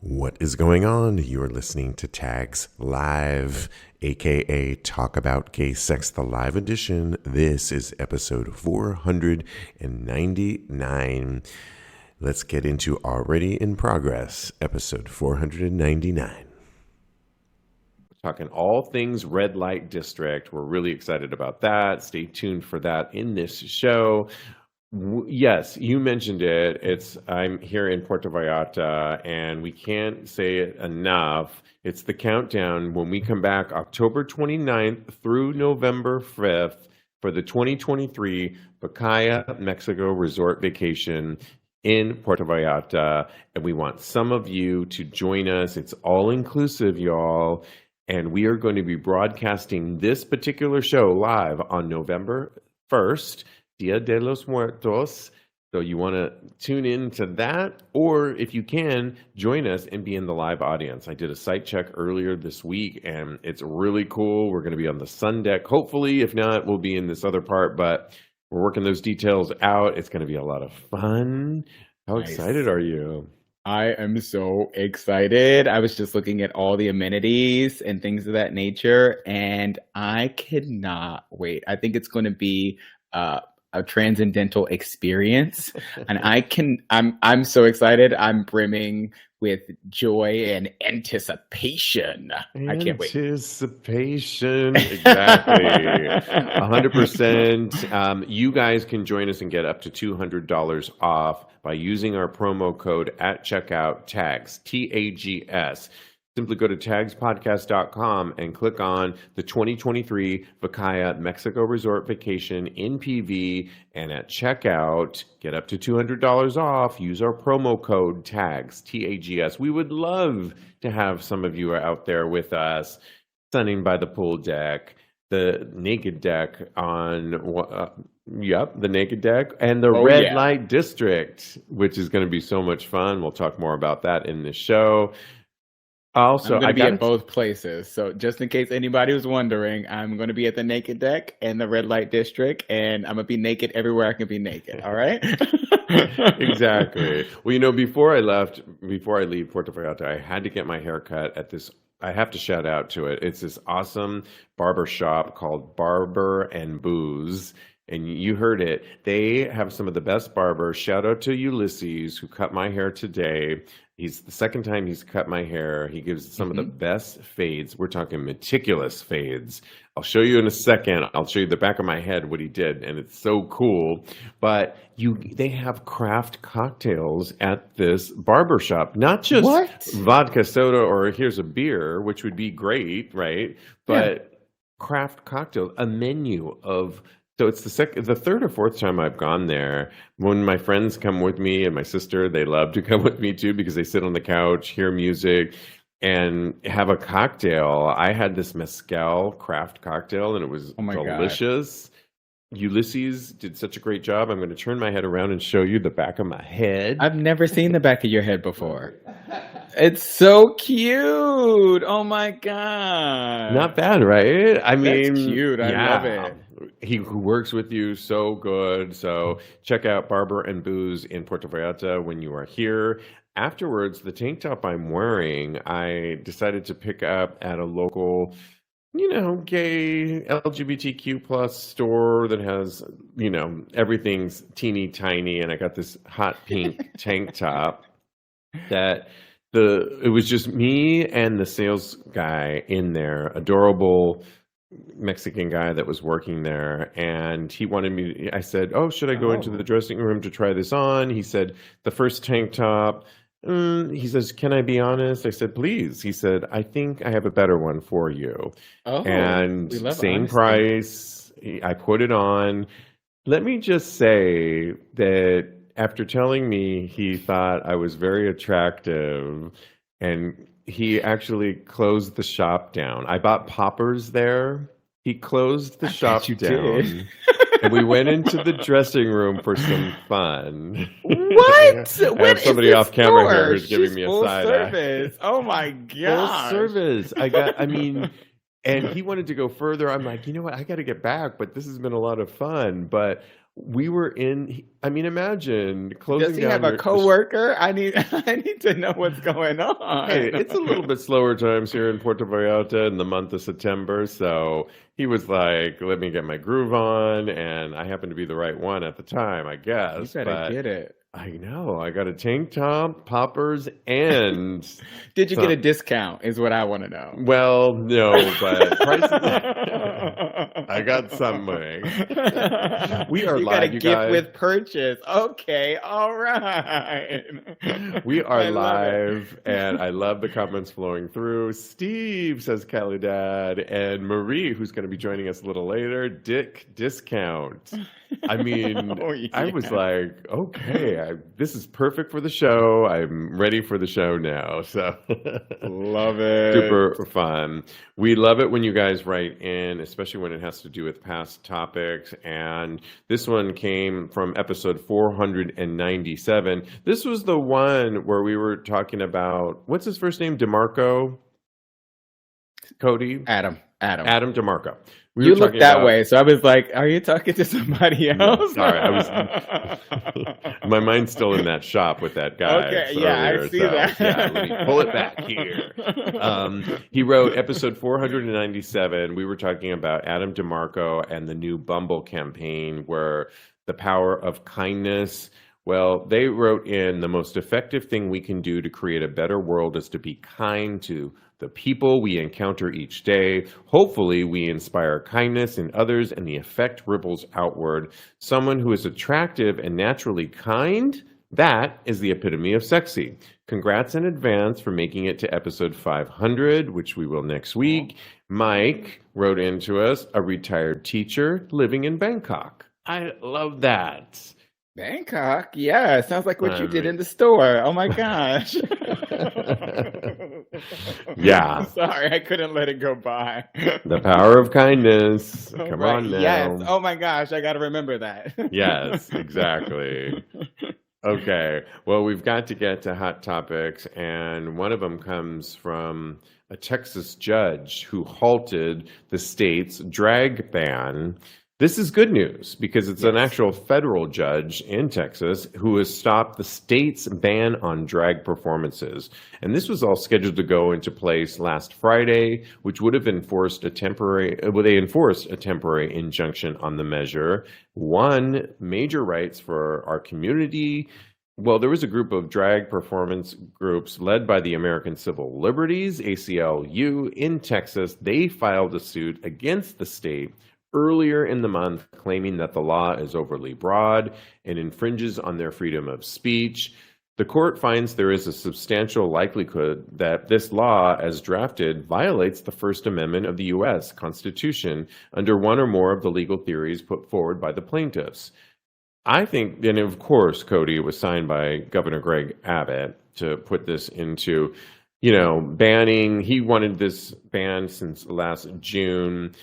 What is going on? You're listening to Tags Live, aka Talk About Gay Sex, the live edition. This is episode 499. Let's get into Already in Progress, episode 499. Talking all things red light district. We're really excited about that. Stay tuned for that in this show. Yes, you mentioned it. I'm here in Puerto Vallarta, and we can't say it enough. It's the countdown when we come back October 29th through November 5th for the 2023 Vacaya, Mexico Resort Vacation in Puerto Vallarta. And we want some of you to join us. It's all inclusive, y'all. And we are going to be broadcasting this particular show live on November 1st. Dia de los Muertos. So you want to tune in to that, or if you can, join us and be in the live audience. I did a site check earlier this week, and it's really cool. We're going to be on the sun deck. Hopefully, if not, we'll be in this other part, but we're working those details out. It's going to be a lot of fun. How excited are you? I am so excited. I was just looking at all the amenities and things of that nature, and I cannot wait. I think it's going to be a transcendental experience, and I'm so excited. I'm brimming with joy and anticipation. I can't wait. Anticipation, exactly. 100%. You guys can join us and get up to $200 off by using our promo code at checkout, TAGS, TAGS. Simply go to tagspodcast.com and click on the 2023 Vacaya Mexico Resort Vacation in PV, and at checkout, get up to $200 off. Use our promo code TAGS, TAGS. We would love to have some of you out there with us, sunning by the pool deck, the naked deck on, the naked deck, and the red light district, which is going to be so much fun. We'll talk more about that in this show. Also, I'm going to be at both places. So just in case anybody was wondering, I'm going to be at the naked deck and the red light district, and I'm going to be naked everywhere I can be naked. All right? Exactly. Well, before I leave Puerto Vallarta, I had to get my hair cut at this. I have to shout out to it. It's this awesome barber shop called Barber and Booze. And you heard it. They have some of the best barbers. Shout out to Ulysses, who cut my hair today. He's the second time he's cut my hair. He gives some of the best fades. We're talking meticulous fades. I'll show you in a second. I'll show you the back of my head what he did, and it's so cool. But they have craft cocktails at this barber shop. Not just vodka soda or here's a beer, which would be great, right? But craft cocktails, a menu of. So it's the third or fourth time I've gone there. When my friends come with me and my sister, they love to come with me too because they sit on the couch, hear music, and have a cocktail. I had this mezcal craft cocktail, and it was delicious. God. Ulysses did such a great job. I'm going to turn my head around and show you the back of my head. I've never seen the back of your head before. It's so cute. Oh my God. Not bad, right? That's cute. I love it. He works with you so good. So check out Barber and Booze in Puerto Vallarta when you are here. Afterwards, the tank top I'm wearing, I decided to pick up at a local, gay LGBTQ plus store that has, everything's teeny tiny. And I got this hot pink tank top that it was just me and the sales guy in there, adorable Mexican guy that was working there, and he wanted me. I said, "Oh, should I go into the dressing room to try this on?" He said, "The first tank top." He says, "Can I be honest?" I said, "Please." He said, "I think I have a better one for you." And same price. I put it on. Let me just say that after telling me he thought I was very attractive, and he actually closed the shop down. I bought poppers there. He closed the shop down. And we went into the dressing room for some fun. What? I have somebody off camera here who's giving me a side eye. Oh my God. Full service. And he wanted to go further. I'm like, you know what? I got to get back, but this has been a lot of fun. But we were in, I mean, imagine Does closing he down have a your, coworker? I need I need to know what's going hey, on. it's a little bit slower times here in Puerto Vallarta in the month of September. So he was like, let me get my groove on. And I happened to be the right one at the time, I You guess. better But get it. I know I got a tank top, poppers, and Did you get a some. discount is what I want to know. Well, no, but prices. I got something. We are You got a live, you gift guys. with purchase. Okay, all right. We are I love it. live, and I love the comments flowing through. Steve says Dad, and Marie, who's going to be joining us a little later, Dick discount. I mean, Oh I was yeah. like, okay, this is perfect for the show. I'm ready for the show now. So Love it. super fun. We love it when you guys write in, especially when it has to do with past topics. And this one came from episode 497. This was the one where we were talking about, what's his first name? DeMarco? Cody? Adam. Adam DeMarco. We You were look talking that about. way, so I was like, "Are you talking to somebody No, else?" sorry. My mind's still in that shop with that guy Okay, yeah, I earlier. see So, that. yeah, let me pull it back here. He wrote episode 497. We were talking about Adam DeMarco and the new Bumble campaign where the power of kindness. Well, they wrote in the most effective thing we can do to create a better world is to be kind to the people we encounter each day. Hopefully, we inspire kindness in others and the effect ripples outward. Someone who is attractive and naturally kind, that is the epitome of sexy. Congrats in advance for making it to episode 500, which we will next week. Mike wrote into us, a retired teacher living in Bangkok. I love that. Bangkok, yeah, sounds like what I you did mean, in the store. Oh my gosh. yeah, Sorry, I couldn't let it go by. the power of kindness. Come Right, on yes. now. Oh my gosh, I got to remember that. Yes, exactly. Okay, well, we've got to get to hot topics, and one of them comes from a Texas judge who halted the state's drag ban. This is good news because it's an Yes. actual federal judge in Texas who has stopped the state's ban on drag performances. And this was all scheduled to go into place last Friday, which would have enforced a temporary, well, they enforced a temporary injunction on the measure. One, major rights for our community. Well, there was a group of drag performance groups led by the American Civil Liberties, ACLU, in Texas. They filed a suit against the state earlier in the month, claiming that the law is overly broad and infringes on their freedom of speech. The court finds there is a substantial likelihood that this law, as drafted, violates the First Amendment of the U.S. Constitution under one or more of the legal theories put forward by the plaintiffs. I think, and of course, Cody, it was signed by Governor Greg Abbott to put this into, banning. He wanted this banned since last June,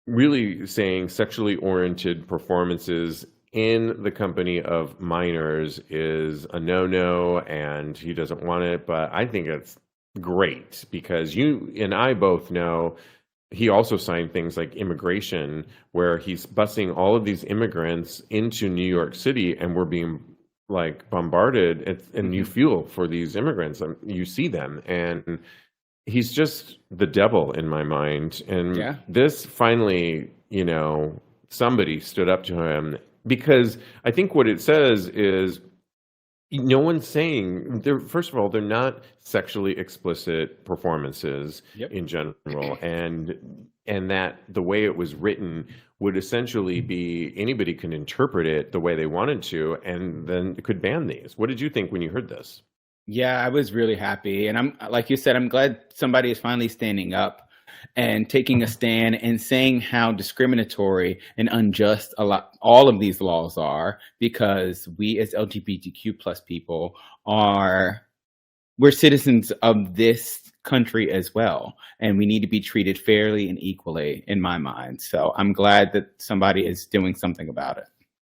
really saying sexually oriented performances in the company of minors is a no-no and he doesn't want it. But I think it's great because you and I both know he also signed things like immigration, where he's busing all of these immigrants into New York City and we're being like bombarded and you feel for these immigrants. You see them and he's just the devil in my mind. And Yeah. this finally, somebody stood up to him because I think what it says is no one's saying first of all, they're not sexually explicit performances Yep. in general. And that the way it was written would essentially be anybody can interpret it the way they wanted to, and then it could ban these. What did you think when you heard this? Yeah, I was really happy. And I'm, like you said, I'm glad somebody is finally standing up and taking a stand and saying how discriminatory and unjust all of these laws are, because we as LGBTQ plus people we're citizens of this country as well. And we need to be treated fairly and equally, in my mind. So I'm glad that somebody is doing something about it.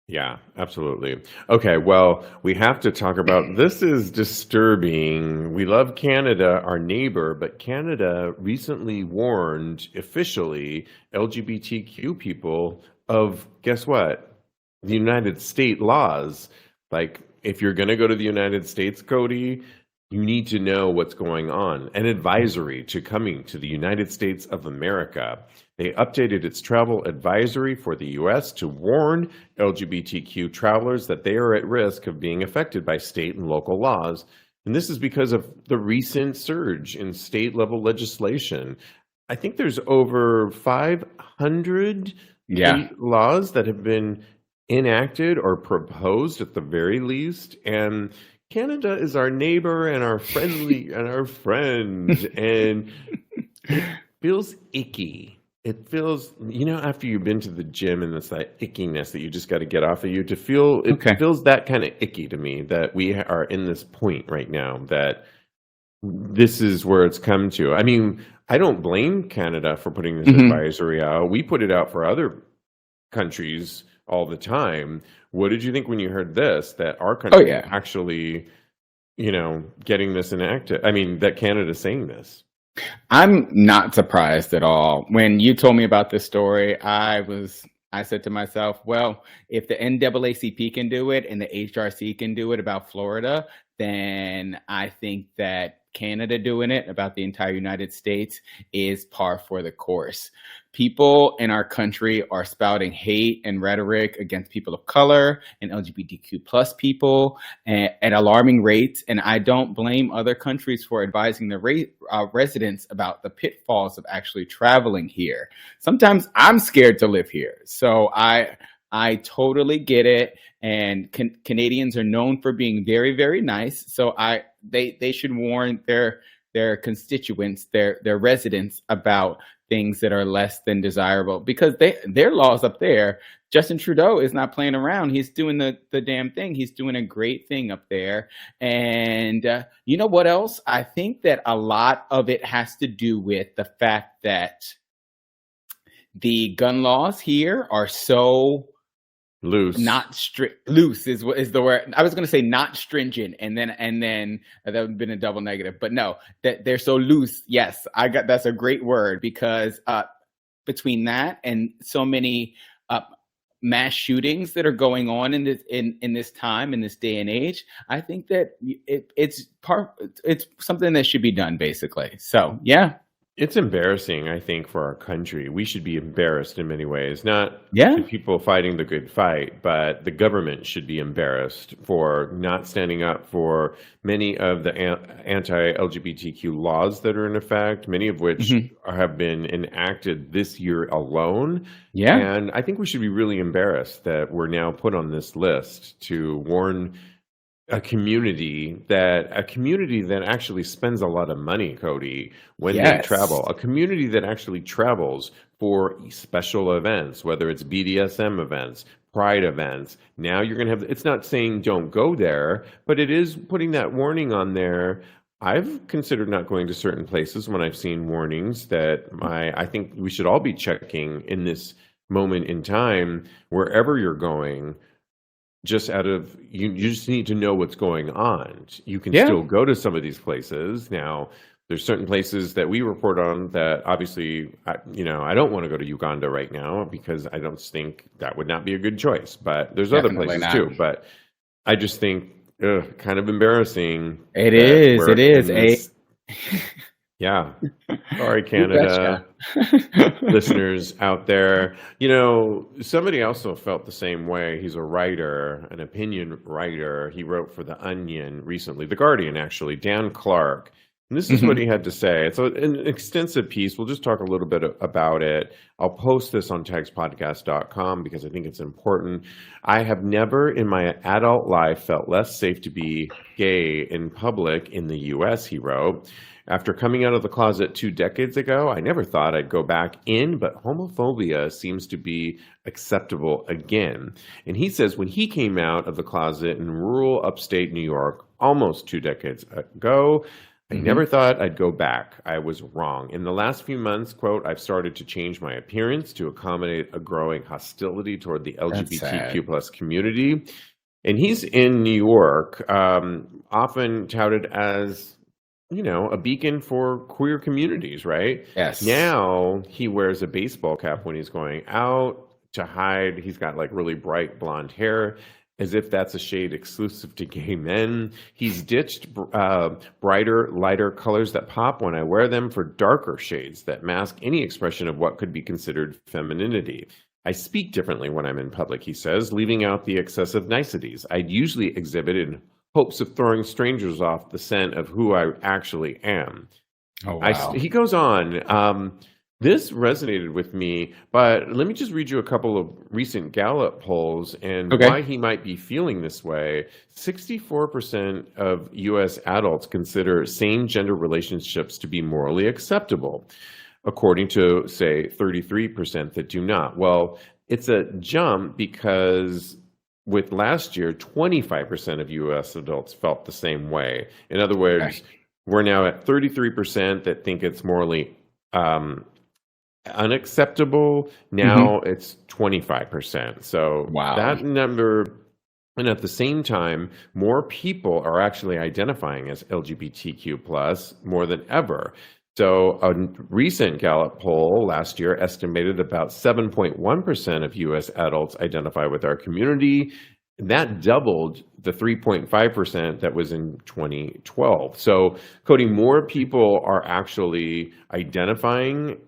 Yeah, absolutely. Okay, well, we have to talk about this is disturbing. We love Canada, our neighbor, but Canada recently warned officially LGBTQ people of, guess what? the United States laws. Like, if you're going to go to the United States, Cody, you need to know what's going on. An advisory to coming to the United States of America. They updated its travel advisory for the U.S. to warn LGBTQ travelers that they are at risk of being affected by state and local laws. And this is because of the recent surge in state level legislation. I think there's over 500 Yeah. state laws that have been enacted or proposed at the very least. And Canada is our neighbor and our friendly and our friend. And it feels icky. It feels, after you've been to the gym and it's that ickiness that you just got to get off of you, Okay. feels that kind of icky to me, that we are in this point right now that this is where it's come to. I mean, I don't blame Canada for putting this Mhm. advisory out. We put it out for other countries all the time. What did you think when you heard this, that our Oh, country is yeah. actually, getting this enacted? I mean, that Canada's saying this. I'm not surprised at all. When you told me about this story, I said to myself, well, if the NAACP can do it and the HRC can do it about Florida, then I think that Canada doing it about the entire United States is par for the course. People in our country are spouting hate and rhetoric against people of color and LGBTQ plus people at alarming rates. And I don't blame other countries for advising their residents about the pitfalls of actually traveling here. Sometimes I'm scared to live here. So I totally get it. And Canadians are known for being very, very nice. So they should warn their constituents, their residents about things that are less than desirable, because their laws up there. Justin Trudeau is not playing around. He's doing the damn thing. He's doing a great thing up there. And you know what else? I think that a lot of it has to do with the fact that the gun laws here are so Loose. not strict. Loose is the word. I was going to say not stringent, and then that would have been a double negative. But no, that they're so loose. Yes, that's a great word, because between that and so many mass shootings that are going on in this time, in this day and age, I think that it's something that should be done, basically. So yeah. It's embarrassing, I think, for our country. We should be embarrassed in many ways. Not Yeah. the people fighting the good fight, but the government should be embarrassed for not standing up for many of the anti-LGBTQ laws that are in effect, many of which have been enacted this year alone. Yeah. And I think we should be really embarrassed that we're now put on this list to warn a community that actually spends a lot of money, Cody, when they Yes. travel. A community that actually travels for special events, whether it's BDSM events, pride events. Now you're going to have, it's not saying don't go there, but it is putting that warning on there. I've considered not going to certain places when I've seen warnings that I think we should all be checking in this moment in time, wherever you're going. Just out of you just need to know what's going on. You can Yeah. still go to some of these places. Now, there's certain places that we report on that obviously, I don't want to go to Uganda right now because I don't think that would not be a good choice. But there's other Definitely places not. too. But I just think kind of embarrassing. It that is. we're It is. in this. Yeah. Sorry, You betcha. Canada. Listeners out there. Somebody also felt the same way. He's a writer, an opinion writer. He wrote for The Onion recently, The Guardian, actually, Dan Clark. And this is what he had to say. It's an extensive piece. We'll just talk a little bit about it. I'll post this on tagspodcast.com because I think it's important. I have never in my adult life felt less safe to be gay in public in the U.S., he wrote. After coming out of the closet 2 decades ago, I never thought I'd go back in, but homophobia seems to be acceptable again. And he says when he came out of the closet in rural upstate New York almost 2 decades ago, I never thought I'd go back. I was wrong. In the last few months, quote, I've started to change my appearance to accommodate a growing hostility toward the LGBTQ plus community. And he's in New York, often touted as a beacon for queer communities, right? Yes. Now he wears a baseball cap when he's going out. to hide. He's got like really bright blonde hair, as if that's a shade exclusive to gay men. He's ditched brighter, lighter colors that pop when I wear them for darker shades that mask any expression of what could be considered femininity. I speak differently when I'm in public, he says, leaving out the excessive niceties I'd usually exhibit in hopes of throwing strangers off the scent of who I actually am. Oh, wow. He goes on. This resonated with me, but let me just read you a couple of recent Gallup polls and Okay. why he might be feeling this way. 64% of U.S. adults consider same-gender relationships to be morally acceptable, according to, say, 33% that do not. Well, it's a jump because with last year, 25% of U.S. adults felt the same way. In other words, we're now at 33% that think it's morally unacceptable. Now it's 25%. So Wow. that number, and at the same time, more people are actually identifying as LGBTQ plus more than ever. So a recent Gallup poll last year estimated about 7.1% of U.S. adults identify with our community. That doubled the 3.5% that was in 2012. So, Kodi, more people are actually identifying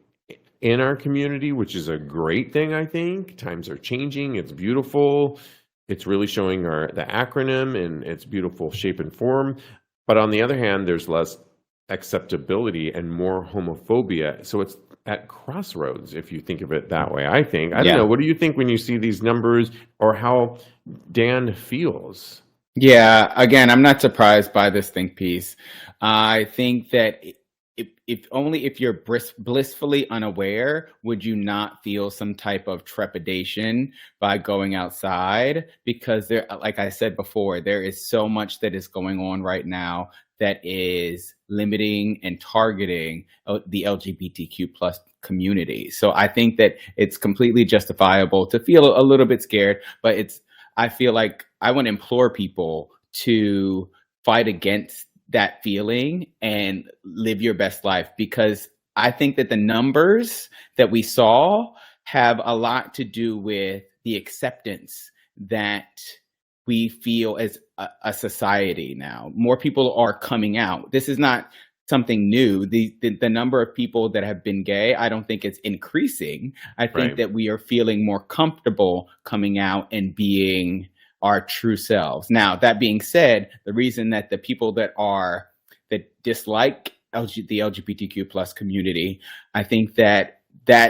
in our community, which is a great thing, I think. Times are changing. It's beautiful. It's really showing the acronym in its beautiful shape and form. But on the other hand, there's less acceptability and more homophobia. So it's at crossroads, if you think of it that way, I think. I don't know. What do you think when you see these numbers, or how Dan feels? Yeah, again, I'm not surprised by this think piece. I think that if you're blissfully unaware, would you not feel some type of trepidation by going outside? Because there, like I said before, there is so much that is going on right now that is limiting and targeting the LGBTQ plus community. So I think that it's completely justifiable to feel a little bit scared, but I feel like I want to implore people to fight against that feeling and live your best life, because I think that the numbers that we saw have a lot to do with the acceptance that we feel as a society now. More people are coming out. This is not something new. The number of people that have been gay, I don't think it's increasing. I think that we are feeling more comfortable coming out and being our true selves. Now, that being said, the reason that the people that dislike the LGBTQ plus community, I think that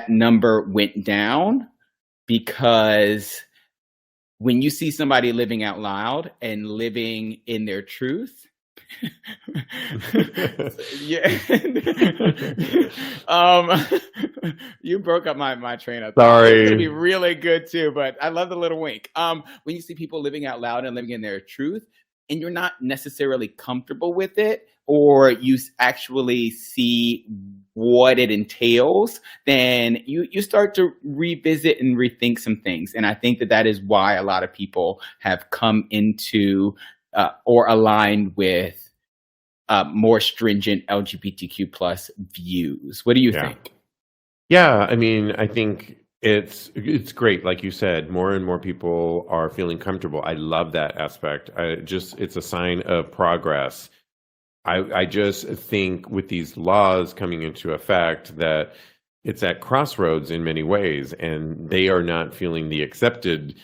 number went down because when you see somebody living out loud and living in their truth, you broke up my train of thought. Sorry. It's gonna be really good too, but I love the little wink. When you see people living out loud and living in their truth, and you're not necessarily comfortable with it, or you actually see what it entails, then you start to revisit and rethink some things. And I think that is why a lot of people have come into or aligned with more stringent LGBTQ plus views. What do you think? Yeah, I mean, I think it's great. Like you said, more and more people are feeling comfortable. I love that aspect. It's a sign of progress. I just think with these laws coming into effect that it's at crossroads in many ways, and they are not feeling the accepted.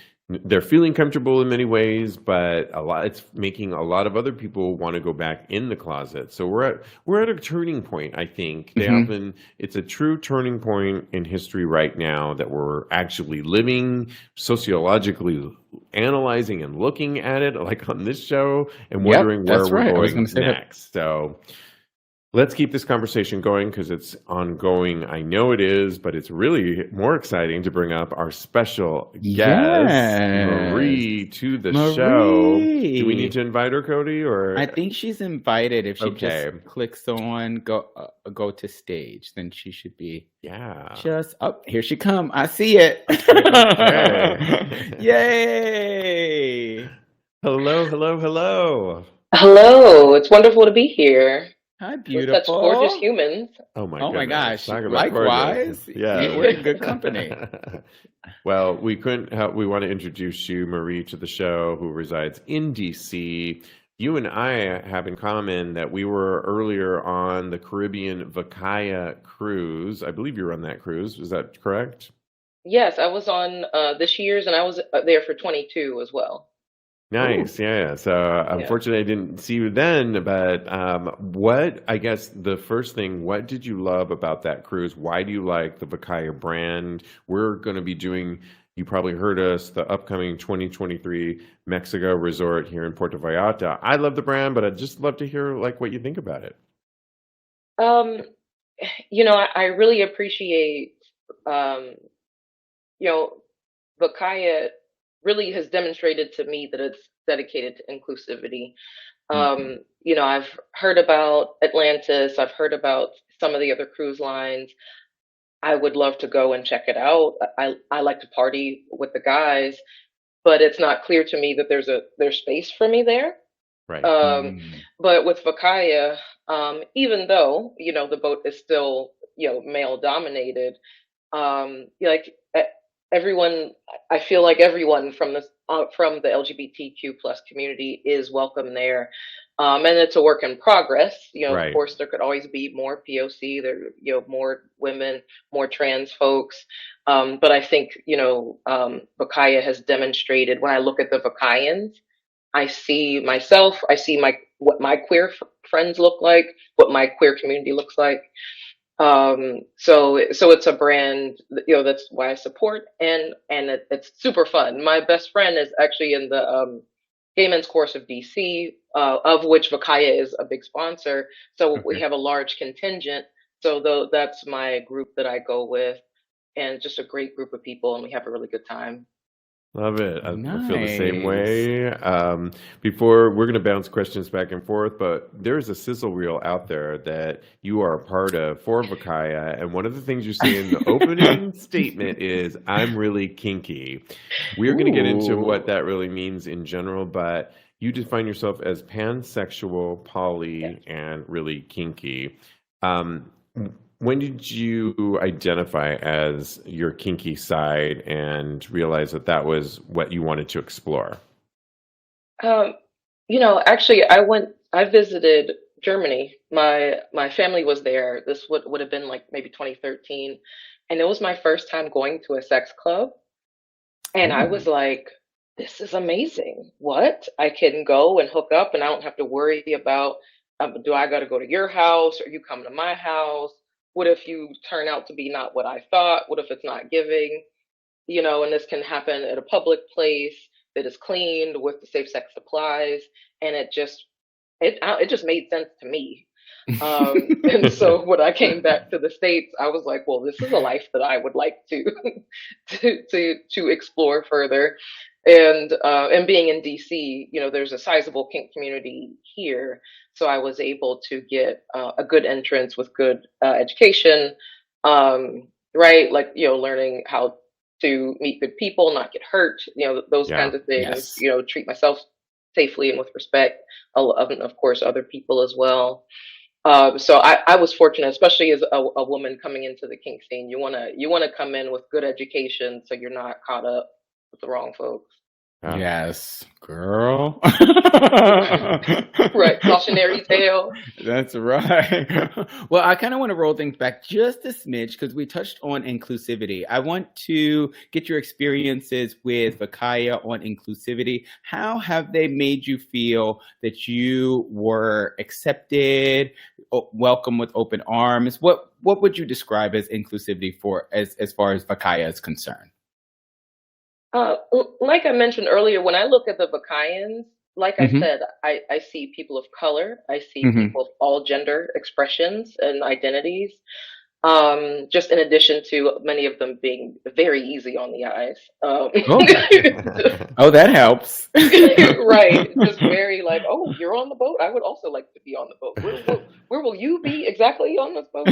They're feeling comfortable in many ways, but it's making a lot of other people want to go back in the closet. So we're at a turning point, I think. It's a true turning point in history right now that we're actually living, sociologically analyzing and looking at it, like on this show, and wondering where we're going next. So let's keep this conversation going because it's ongoing. I know it is, but it's really more exciting to bring up our special guest, Marie, to the show. Do we need to invite her, Kodi? Or I think she's invited. If she just clicks on go to stage, then she should be. Yeah. Just up. Here she come. I see it. Yay! Hello. Hello. It's wonderful to be here. Hi, with such gorgeous beautiful. humans. Oh my Oh my goodness. gosh. Talk about gorgeous. Likewise, we're Yes. in good company. Well, we couldn't help, we want to introduce you, Marie, to the show, who resides in DC. You and I have in common that we were earlier on the Caribbean Vacaya cruise. I believe you were on that cruise. Is that correct? Yes, I was on this year's, and I was there for 22 as well. Nice, Ooh. yeah. So Yeah. unfortunately, I didn't see you then, but what, I guess the first thing, what did you love about that cruise? Why do you like the Vacaya brand? We're going to be doing, you probably heard us, the upcoming 2023 Mexico resort here in Puerto Vallarta. I love the brand, but I'd just love to hear like what you think about it. Um, I really appreciate, um, you know, Vakaya really has demonstrated to me that it's dedicated to inclusivity. Mhm. I've heard about Atlantis, I've heard about some of the other cruise lines. I would love to go and check it out. I like to party with the guys, but it's not clear to me that there's space for me there. Right. Um, Mm. but with Vakaya, even though, the boat is still, male dominated, like everyone, I feel like everyone from the LGBTQ plus community is welcome there. And it's a work in progress. Of Right. course, there could always be more POC, more women, more trans folks. But I think, Vakaya has demonstrated when I look at the Vakayans, I see myself, I see what my queer friends look like, what my queer community looks like. So it's a brand, that's why I support, and it's super fun. My best friend is actually in the Gay Men's Course of DC, of which Vakaya is a big sponsor. So we Okay. have a large contingent. So though that's my group that I go with, and just a great group of people, and we have a really good time. Love it. I feel the same Nice. way. Before we're going to bounce questions back and forth, but there's a sizzle reel out there that you are a part of for Vakaya. And one of the things you say in the opening statement is, I'm really kinky. We're going to get into what Ooh. that really means in general, but you define yourself as pansexual, Yes. poly, and really kinky. Um, when did you identify as your kinky side and realize that that was what you wanted to explore? Um, actually, I visited Germany. My family was there. This would have been like maybe 2013, and it was my first time going to a sex club, and I was Ooh. like, this is amazing. What? I can go and hook up, and I don't have to worry about, do I got to go to your house or you come to my house? What if you turn out to be not what I thought? What if it's not giving? And this can happen at a public place that is cleaned with the safe sex supplies, and it just made sense to me. And so when I came back to the States, I was like, well, this is a life that I would like to to explore further. And being in DC, there's a sizable kink community here, so I was able to get a good entrance with good education, right? Like, learning how to meet good people, not get hurt, those Yeah. kinds of things, Yes. treat myself safely and with respect, and of course other people as well. So I was fortunate, especially as a woman coming into the kink scene. You wanna come in with good education, so you're not caught up with the wrong folks. Yeah. Yes, girl. Right, cautionary tale. That's right. Well, I kind of want to roll things back just a smidge because we touched on inclusivity. I want to get your experiences with Vacaya on inclusivity. How have they made you feel that you were accepted, welcome with open arms? What would you describe as inclusivity for as far as Vacaya is concerned? Like I mentioned earlier, when I look at the Vakayans, like I Mm-hmm. said, I see people of color, I see Mm-hmm. people of all gender expressions and identities. Just in addition to many of them being very easy on the eyes. Okay. Oh, that helps. Right. Just very like, oh, you're on the boat. I would also like to be on the boat. Where will you be exactly on this boat?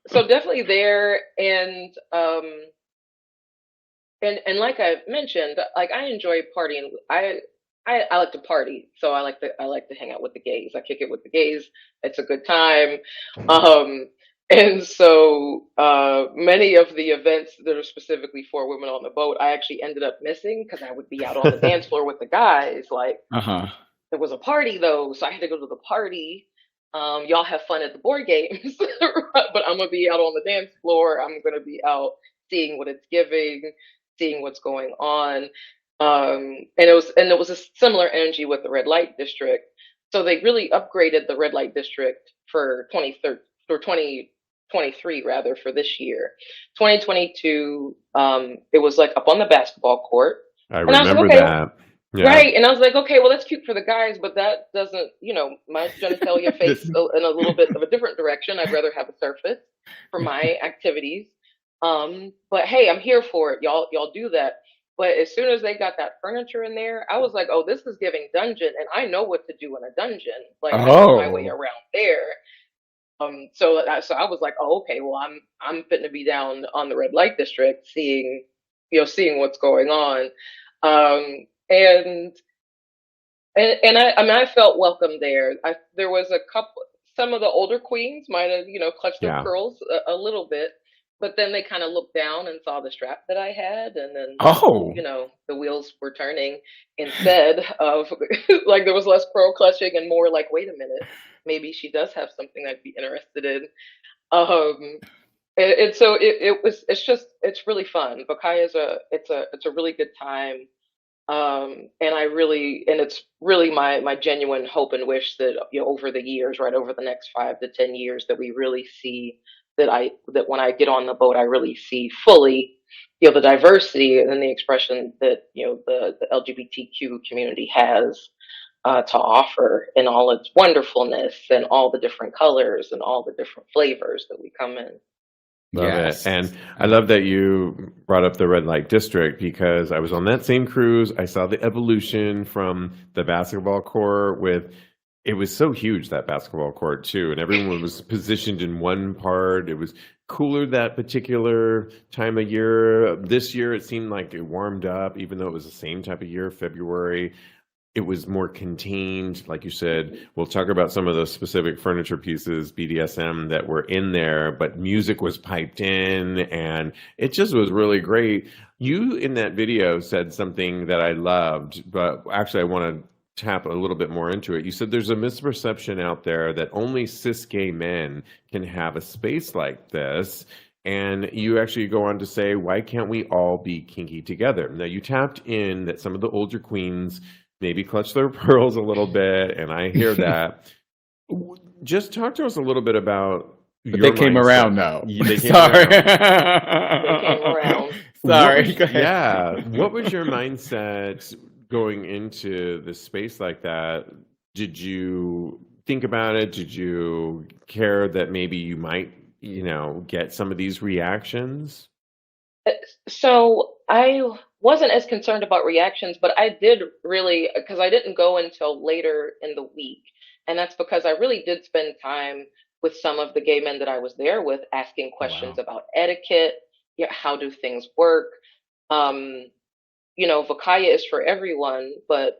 So definitely there, and like I mentioned, like I enjoy partying. I like to party, so I like to hang out with the gays. I kick it with the gays. It's a good time. Um, and so many of the events that are specifically for women on the boat, I actually ended up missing because I would be out on the dance floor with the guys. Like Uh-huh. there was a party though, so I had to go to the party. Y'all have fun at the board games, but I'm gonna be out on the dance floor. I'm gonna be out seeing what it's giving, seeing what's going on. And it was a similar energy with the red light district. So they really upgraded the red light district for 2030 for 2023 rather for this year. 2022, it was like up on the basketball court, I and I was like, remember okay, that. Yeah. right. And I was like, okay, well, that's cute for the guys, but that doesn't, my genitalia face This- in a little bit of a different direction. I'd rather have a surface for my activities. But hey, I'm here for it. Y'all do that. But as soon as they got that furniture in there, I was like, oh, this is giving dungeon, and I know what to do in a dungeon. Like I know my way oh. around there. So I was like, oh, okay, well, I'm fitting to be down on the red light district, seeing what's going on. And I mean, I felt welcome there. There was a couple, some of the older queens might have, clutched their Yeah. pearls a little bit, but then they kind of looked down and saw the strap that I had, and then, Oh. the wheels were turning instead of like there was less pearl clutching and more like, wait a minute, maybe she does have something I'd be interested in. Um, and so it's really fun. Vacaya is it's a really good time. And it's really my genuine hope and wish that over the years, right over the next 5 to 10 years, that we really see that when I get on the boat, I really see fully, the diversity and the expression that the LGBTQ community has to offer in all its wonderfulness and all the different colors and all the different flavors that we come in. Love it. Yes. And I love that you brought up the red light district because I was on that same cruise. I saw the evolution from the basketball court with it was so huge, that basketball court too, and everyone was positioned in one part. It was cooler that particular time of year. This year it seemed like it warmed up, even though it was the same type of year, February. It was more contained, like you said. We'll talk about some of those specific furniture pieces, BDSM, that were in there, but music was piped in, and it just was really great. You in that video said something that I loved, but actually I want to tap a little bit more into it. You said there's a misperception out there that only cis gay men can have a space like this. And you actually go on to say, why can't we all be kinky together? Now, you tapped in that some of the older queens maybe clutch their pearls a little bit, and I hear that. Just talk to us a little bit about But your they came mindset. around though. They came Sorry. around. They came around. Sorry. Go ahead. Yeah. What was your mindset going into the space like that? Did you think about it? Did you care that maybe you might, get some of these reactions? So I wasn't as concerned about reactions, but I did really, because I didn't go until later in the week. And that's because I really did spend time with some of the gay men that I was there with, asking questions Wow. about etiquette. Yeah, how do things work? Um, Vacaya is for everyone, but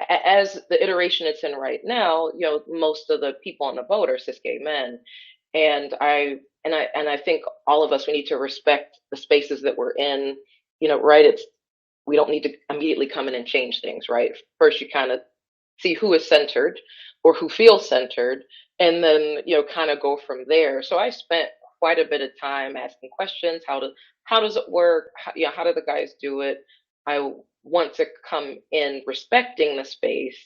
as the iteration it's in right now, most of the people on the boat are cis gay men, and I think all of us, we need to respect the spaces that we're in. Right? We don't need to immediately come in and change things, right? First, you kind of see who is centered or who feels centered, and then kind of go from there. So I spent quite a bit of time asking questions. How does it work? How do the guys do it? I want to come in respecting the space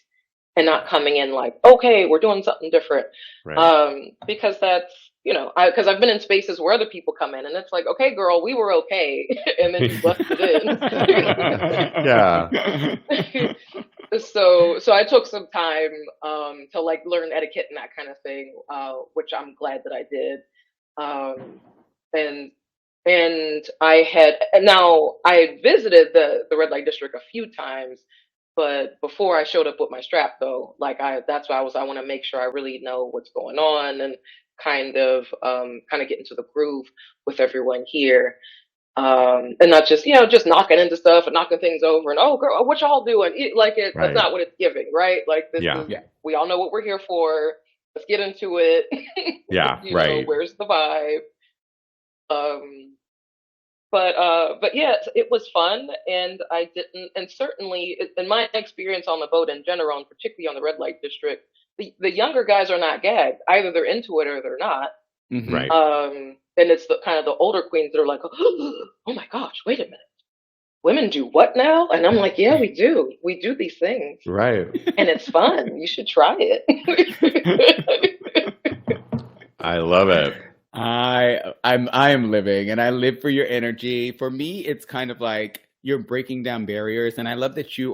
and not coming in like, okay, we're doing something different. Right. Because that's, because I've been in spaces where other people come in and it's like, okay, girl, we were okay. And then you busted in. Yeah. So I took some time to like learn etiquette and that kind of thing, which I'm glad that I did. Um, and I had visited the red light district a few times, but before I showed up with my strap though, like that's why I want to make sure I really know what's going on and kind of get into the groove with everyone here. And not just, just knocking into stuff and knocking things over and, oh, girl, what y'all doing? That's Right. not what it's giving, right? Like, this Yeah. is, Yeah. we all know what we're here for. Let's get into it. Yeah. Right. Where's the vibe? Um, but yeah, it was fun, and I didn't, and certainly in my experience on the boat in general, and particularly on the red light district, the younger guys are not gagged. Either they're into it or they're not. Hmm. Right. And it's the kind of the older queens that are like, oh my gosh, wait a minute, women do what now? And I'm like, yeah, we do these things, Right. and it's fun. You should try it. I love it. I am living, and I live for your energy. For me, it's kind of like you're breaking down barriers, and I love that you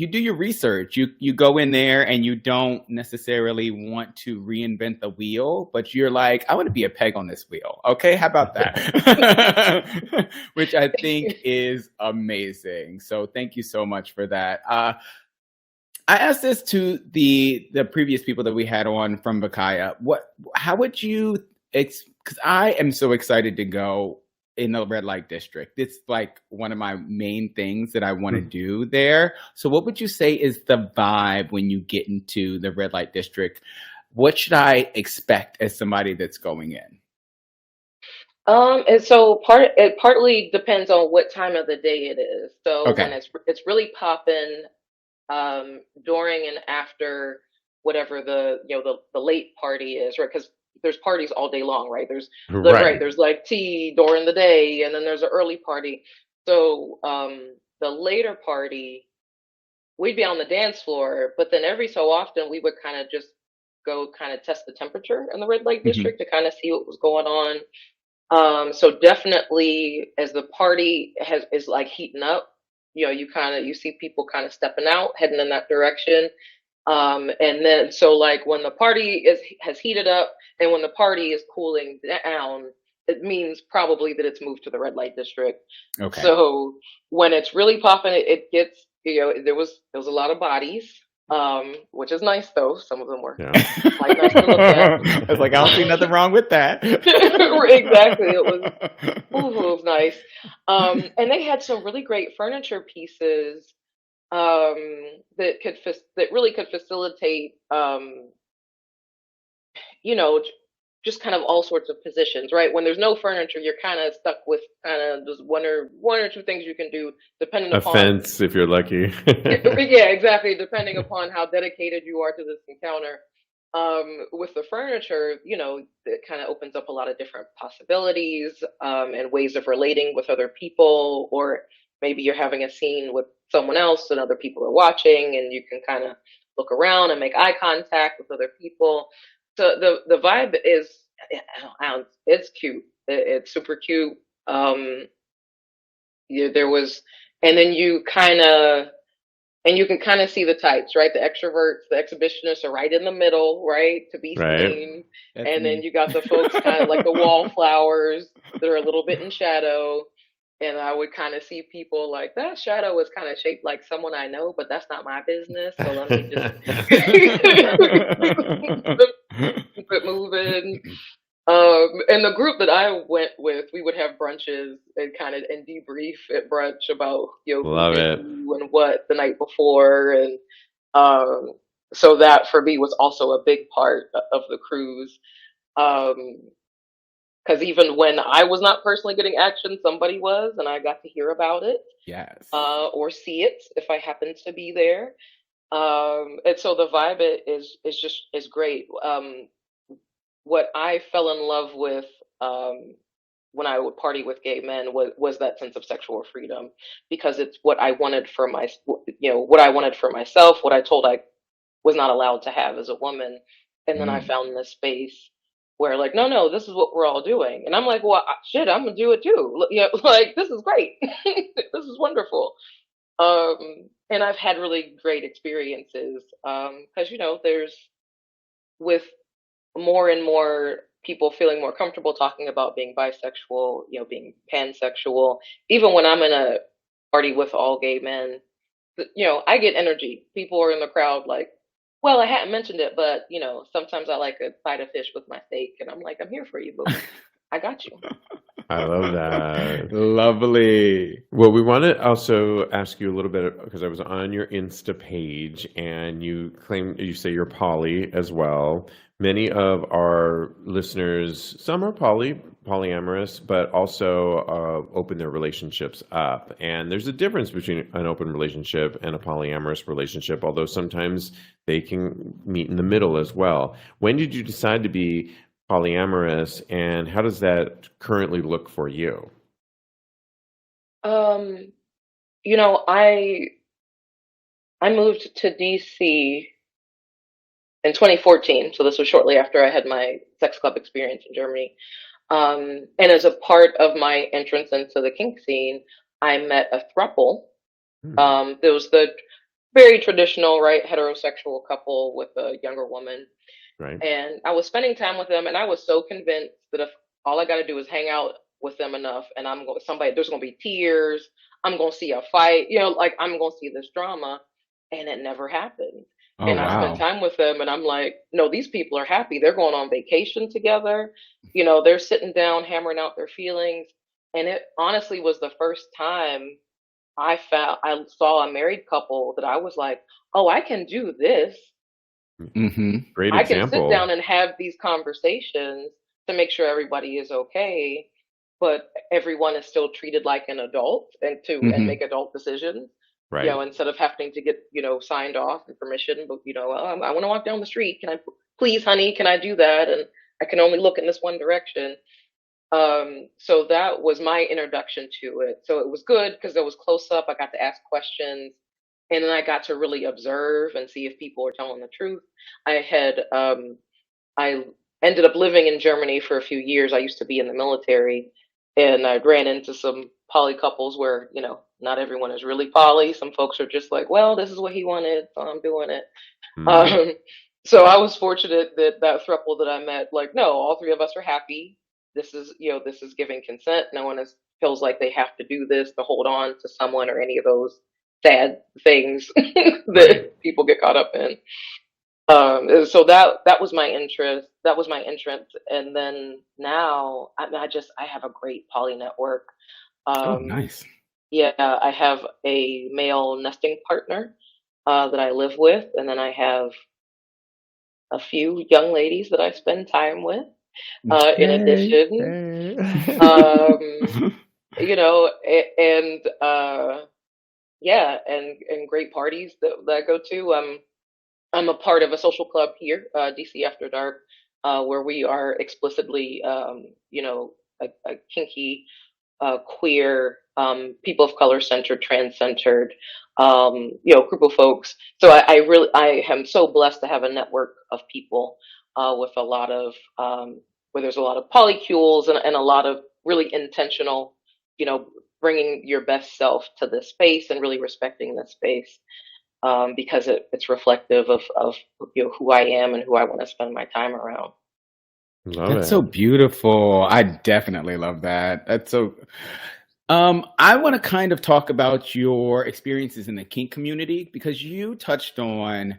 do your research. You go in there and you don't necessarily want to reinvent the wheel, but you're like, I want to be a peg on this wheel. Okay, how about that? Which I think is amazing. So thank you so much for that. I asked this to the previous people that we had on from Vacaya. How would you? Because I am so excited to go in the red light district. It's like one of my main things that I want to do there. So, what would you say is the vibe when you get into the red light district? What should I expect as somebody that's going in? And so it partly depends on what time of the day it is. So when Okay. it's really popping, during and after whatever the late party is, right? Because there's parties all day long, right? Right. There's like tea during the day, and then there's an early party. So the later party, we'd be on the dance floor, but then every so often we would kind of just go kind of test the temperature in the red light Hmm. district to kind of see what was going on. So definitely as the party is like heating up, you see people kind of stepping out, heading in that direction. And then so like when the party has heated up and when the party is cooling down, it means probably that it's moved to the red light district. Okay. So when it's really popping, it gets, there was a lot of bodies, which is nice though. Some of them were Yeah. quite nice to look at. I was like, I don't see nothing wrong with that. Exactly. It was nice. And they had some really great furniture pieces, that really could facilitate, you know, j- just kind of all sorts of positions, right? When there's no furniture, you're kind of stuck with kind of just one or two things you can do, depending A upon. fence if you're lucky. Yeah, exactly. Depending upon how dedicated you are to this encounter. With the furniture, it kind of opens up a lot of different possibilities, and ways of relating with other people, or maybe you're having a scene with someone else and other people are watching, and you can kind of look around and make eye contact with other people. So the vibe is, it's cute. It's super cute. Yeah, there was, and then you can kind of see the types, right? The extroverts, the exhibitionists are right in the middle, right? To be Right. seen. That's And then me. you got the folks kind of like the wallflowers that are a little bit in shadow. And I would kind of see people like, that shadow is kind of shaped like someone I know, but that's not my business. So let me just keep it moving. And the group that I went with, we would have brunches and debrief at brunch about who Love did it. who and what the night before, and um, so that for me was also a big part of the cruise. Because even when I was not personally getting action, somebody was, and I got to hear about it, Yes. or see it if I happened to be there. And so the vibe is great. What I fell in love with, when I would party with gay men was that sense of sexual freedom, because it's what I wanted for what I wanted for myself, what I told I was not allowed to have as a woman. And then I Mm. found this space where like, no, no, this is what we're all doing. And I'm like, well, shit, I'm gonna do it too. Like, this is great. This is wonderful. And I've had really great experiences. Because there's, with more and more people feeling more comfortable talking about being bisexual, being pansexual. Even when I'm in a party with all gay men, I get energy. People are in the crowd like, well, I hadn't mentioned it, but sometimes I like a side of fish with my steak, and I'm like, I'm here for you, boo. I got you. I love that. Lovely. Well, we want to also ask you a little bit because I was on your Insta page and you say you're poly as well. Many of our listeners, some are polyamorous, but also open their relationships up. And there's a difference between an open relationship and a polyamorous relationship, although sometimes they can meet in the middle as well. When did you decide to be polyamorous, and how does that currently look for you? Um, you know, I moved to DC in 2014, so this was shortly after I had my sex club experience in Germany. And as a part of my entrance into the kink scene, I met a throuple. Hmm, There was the very traditional, right, heterosexual couple with a younger woman. right? And I was spending time with them, and I was so convinced that if all I got to do is hang out with them enough, and I'm going somebody, there's going to be tears, I'm going to see a fight, like I'm going to see this drama, and it never happened. Oh, And I Wow. spent wow. time with them, and I'm like, no, these people are happy. They're going on vacation together. They're sitting down, hammering out their feelings. And it honestly was the first time I saw a married couple that I was like, oh, I can do this. Mm-hmm. Great I can sit down example. and have these conversations to make sure everybody is okay, but everyone is still treated like an adult and Mm-hmm. make adult decisions. Right. Instead of having to get signed off and permission, but I want to walk down the street. Can I please, honey? Can I do that? And I can only look in this one direction. So that was my introduction to it. So it was good because it was close up. I got to ask questions, and then I got to really observe and see if people were telling the truth. I ended up living in Germany for a few years. I used to be in the military, and I ran into some poly couples where not everyone is really poly. Some folks are just like, well, this is what he wanted, so I'm doing it. Mm, Um, so I was fortunate that that throuple that I met, like, no, all three of us are happy. This is giving consent. No one feels like they have to do this to hold on to someone or any of those sad things right. that people get caught up in. So that was my interest. That was my entrance, and then now I have a great poly network. Oh, Um, nice. yeah, I have a male nesting partner that I live with, and then I have a few young ladies that I spend time with. In Hey, addition, hey. um, and yeah, and great parties that I go to. I'm a part of a social club here, DC After Dark, where we are explicitly, a kinky, queer, people of color centered, trans centered, group of folks. So I am so blessed to have a network of people with a lot of, where there's a lot of polycules and a lot of really intentional, you know, bringing your best self to this space and really respecting this space because it's reflective of who I am and who I want to spend my time around. Love That's so it. beautiful. I definitely love that. That's so. I want to kind of talk about your experiences in the kink community because you touched on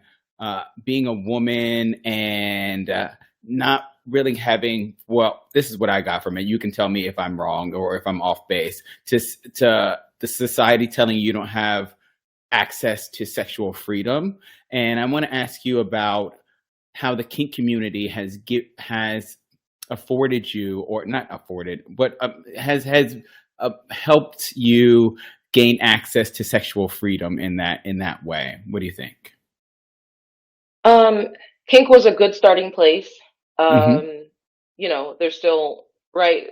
being a woman and not really having. Well, this is what I got from it. You can tell me if I'm wrong or if I'm off base. To the society telling you don't have access to sexual freedom, and I want to ask you about how the kink community has afforded you, or not afforded, but has helped you gain access to sexual freedom in that way. What do you think? Um, Kink was a good starting place. Hmm. There's still right,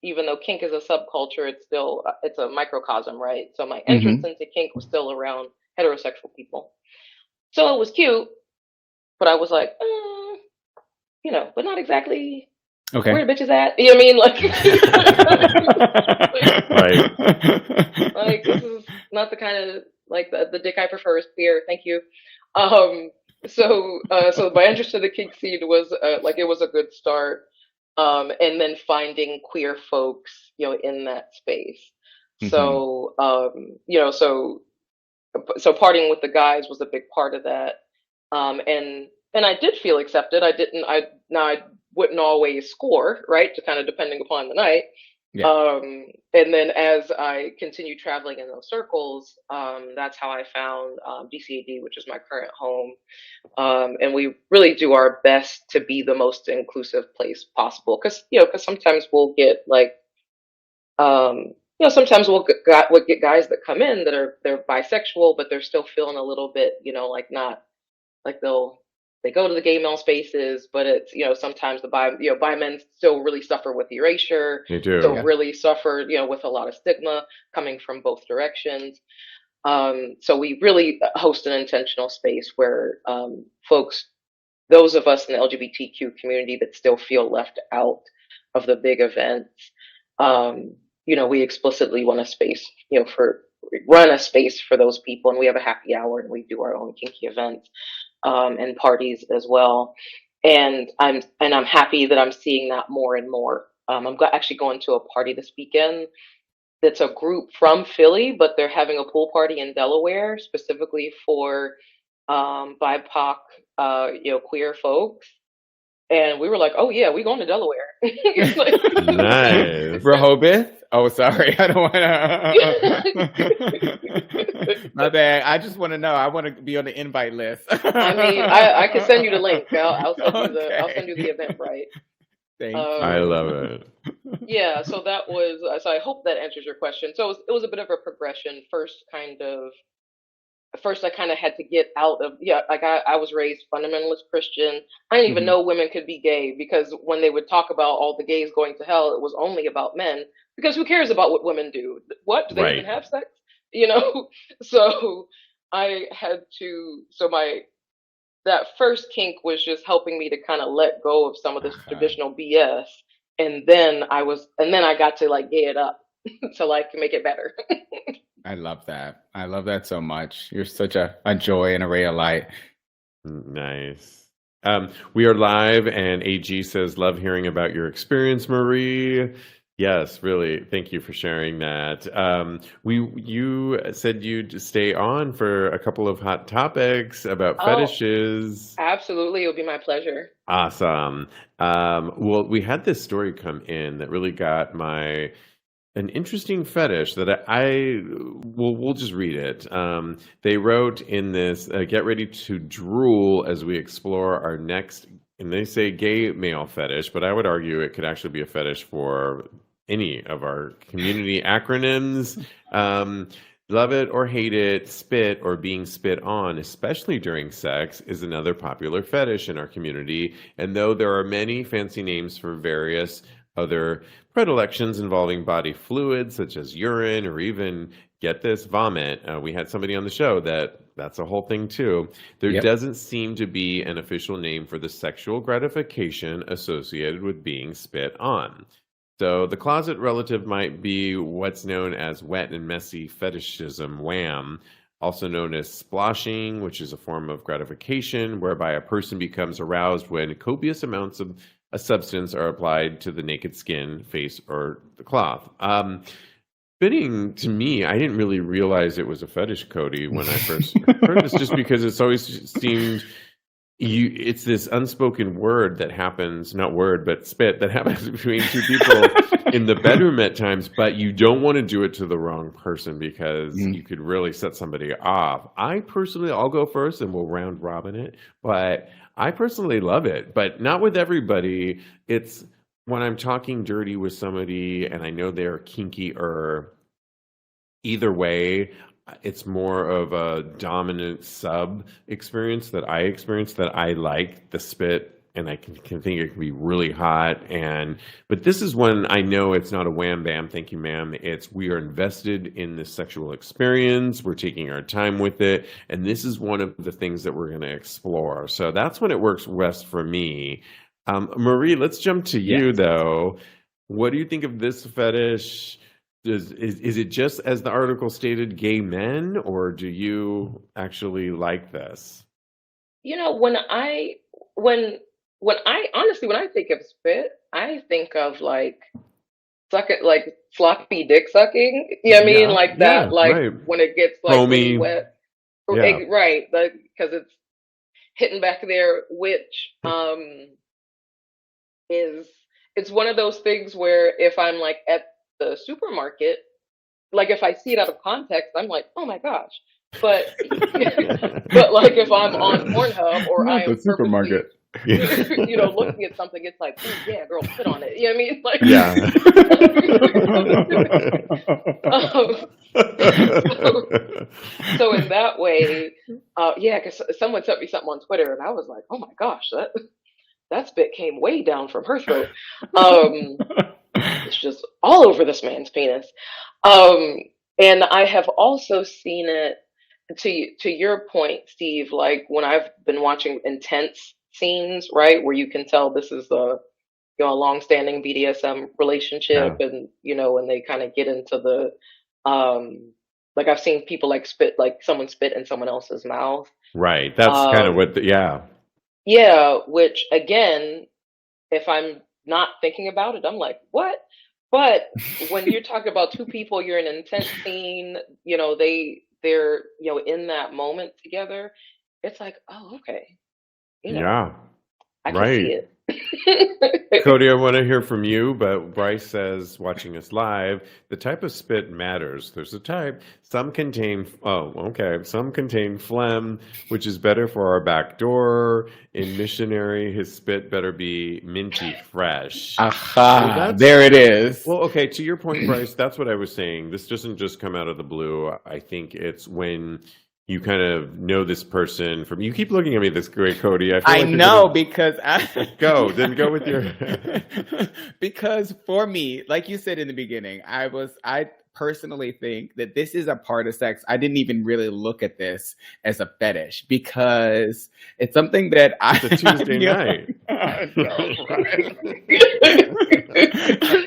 even though kink is a subculture, it's a microcosm, right? So my entrance Hmm. into kink was still around heterosexual people. So it was cute, but I was like, but not exactly Okay. where the bitch is at. You know what I mean? Like, Right. like this is not the kind of like the dick I prefer is queer. Thank you. Um, so my interest in the kink scene was like it was a good start. And then finding queer folks, in that space. Hmm. So, so partying with the guys was a big part of that. And I did feel accepted. I didn't. I Now I wouldn't always score, right? To kind of depending upon the night. Yeah. And then as I continue traveling in those circles, that's how I found DCAD, which is my current home. And we really do our best to be the most inclusive place possible. Because sometimes we'll get like, sometimes we'll get guys that come in that they're bisexual, but they're still feeling a little bit, like not like they go to the gay male spaces, but it's sometimes bi men still really suffer with erasure, They still do. Yeah. really suffer with a lot of stigma coming from both directions. So we really host an intentional space where folks, those of us in the LGBTQ community that still feel left out of the big events, we explicitly want a space, run a space for those people, and we have a happy hour and we do our own kinky events and parties as well. And I'm happy that I'm seeing that more and more. Actually going to a party this weekend that's a group from Philly, but they're having a pool party in Delaware specifically for BIPOC, queer folks. And we were like, oh yeah, we going to Delaware. Nice. Rehoboth? Oh, sorry. I don't want to. My bad. I just want to know. I want to be on the invite list. I mean, I can send you the link. I'll send you the Eventbrite. Thank I you. love it. Yeah, so that was so I hope that answers your question. So it was a bit of a progression. First I kind of had to get out of, like I was raised fundamentalist Christian. I didn't even Mhm. know women could be gay, because when they would talk about all the gays going to hell, it was only about men, because who cares about what women do? What, do they even Right. have sex? You know? So I had to, so my, that first kink was just helping me to kind of let go of some of this Okay. traditional BS. And then I got to like gay it up to like make it better. I love that. I love that so much. You're such a joy and a ray of light. Nice. We are live, and AG says, love hearing about your experience, Marie. Yes, really. Thank you for sharing that. You said you'd stay on for a couple of hot topics about Oh, fetishes. absolutely. It would be my pleasure. Awesome. Well, we had this story come in that really got an interesting fetish that we'll just read it. They wrote in this, get ready to drool as we explore our next, and they say gay male fetish, but I would argue it could actually be a fetish for any of our community acronyms. Love it or hate it, spit or being spit on, especially during sex, is another popular fetish in our community. And though there are many fancy names for various other predilections involving body fluids such as urine or even, get this, vomit. We had somebody on the show that's a whole thing too. There Yep. doesn't seem to be an official name for the sexual gratification associated with being spit on. So the closet relative might be what's known as wet and messy fetishism, wham, also known as splashing, which is a form of gratification whereby a person becomes aroused when copious amounts of a substance are applied to the naked skin, face, or the cloth. Fitting to me, I didn't really realize it was a fetish, Cody, when I first heard this, just because it's always seemed it's this unspoken word that happens, not word, but spit that happens between two people in the bedroom at times, but you don't want to do it to the wrong person because Mhm. you could really set somebody off. I'll go first and we'll round robin it, but I personally love it, but not with everybody. It's when I'm talking dirty with somebody and I know they're kinky or either way, it's more of a dominant sub experience that I experience that I like the spit and I can think it can be really hot. But this is when I know it's not a wham bam, thank you, ma'am. It's we are invested in this sexual experience. We're taking our time with it. And this is one of the things that we're going to explore. So that's when it works best for me. Marie, let's jump to you Yes. though. What do you think of this fetish? Is it just as the article stated, gay men, or do you actually like this? When I honestly, when I think of spit, I think of like suck it, like sloppy dick sucking. You know what I mean? Yeah, Like yeah, that, like right. when it gets like really Homey, wet. yeah. Right, because it's hitting back there, which is it's one of those things where if I'm like at the supermarket, like if I see it out of context, I'm like, oh my gosh. But but like if I'm on Pornhub or I Not am the purposely, supermarket. looking at something, it's like, oh yeah, girl, sit on it. You know what I mean? Like, so in that way, yeah, because someone sent me something on Twitter, and I was like, oh my gosh, that spit came way down from her throat. It's just all over this man's penis. Um, and I have also seen it to your point, Steve, like when I've been watching intense scenes, right, where you can tell this is a long-standing BDSM relationship, Yeah. and when they kind of get into the like I've seen people like spit, like someone spit in someone else's mouth. Right. That's kind of Um, what yeah. yeah, which again, if I'm not thinking about it, I'm like, what? But when you're talking about two people, you're in an intense scene, they're in that moment together. It's like, oh, okay, Yeah. I can see Right. it. Kodi, I want to hear from you, but Bryce says, watching us live, the type of spit matters. There's a type. Some contain phlegm, which is better for our back door. In missionary, his spit better be minty fresh. Well, Aha, there it is. well, okay, to your point, Bryce, that's what I was saying. This doesn't just come out of the blue. I think it's when you kind of know this person from. You keep looking at me this great, Kodi. I feel I like you're know gonna because go. Then go with your. because for me, like you said in the beginning, I personally think that this is a part of sex. I didn't even really look at this as a fetish because it's something that It's a Tuesday night. I know, right?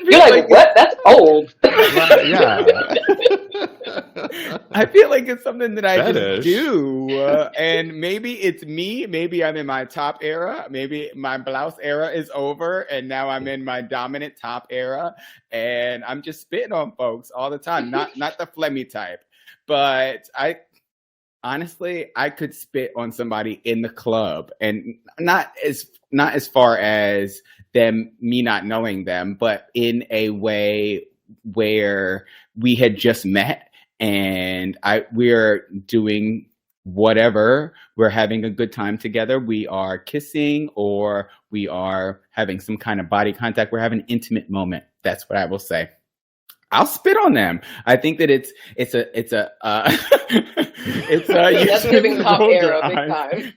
You're like, what? That's old. Yeah. I feel like it's something that I Fetish. just do. And maybe it's me. Maybe I'm in my top era. Maybe my blouse era is over. And now I'm in my dominant top era. And I'm just spitting on folks all the time. Not the phlegmy type. But honestly, I could spit on somebody in the club. And not as far as me not knowing them, but in a way where we had just met and we're doing whatever, we're having a good time together, we are kissing or we are having some kind of body contact, we're having an intimate moment. That's what I will say. I'll spit on them. I think that it's a That's giving top era big time.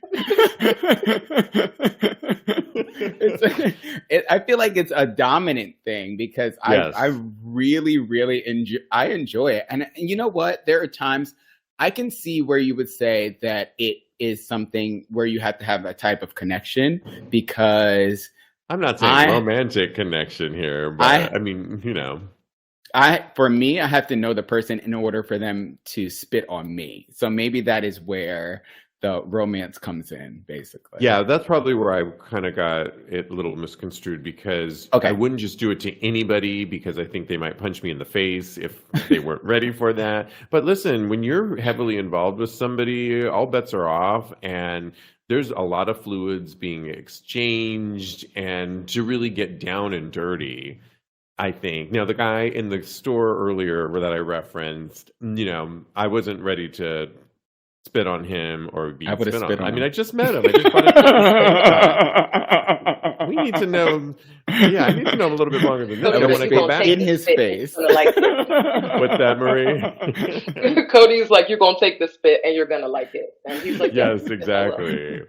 I feel like it's a dominant thing because Yes. I really, really enjoy it. And you know what? There are times I can see where you would say that it is something where you have to have a type of connection because I'm not saying romantic connection here, but I mean, for me, I have to know the person in order for them to spit on me. So maybe that is where the romance comes in, basically. Yeah, that's probably where I kind of got it a little misconstrued because I wouldn't just do it to anybody because I think they might punch me in the face if they weren't ready for that. But listen, when you're heavily involved with somebody, all bets are off and there's a lot of fluids being exchanged and to really get down and dirty. I think. Now, the guy in the store earlier that I referenced, I wasn't ready to spit on him or be spit on him. I mean, I just met him. I just bought a We need to know. Yeah, I need to know him a little bit longer than this. I want to go back in his face. Like What's that, Marie? Cody's like, you're gonna take the spit and you're gonna like it, and he's like, yes, exactly.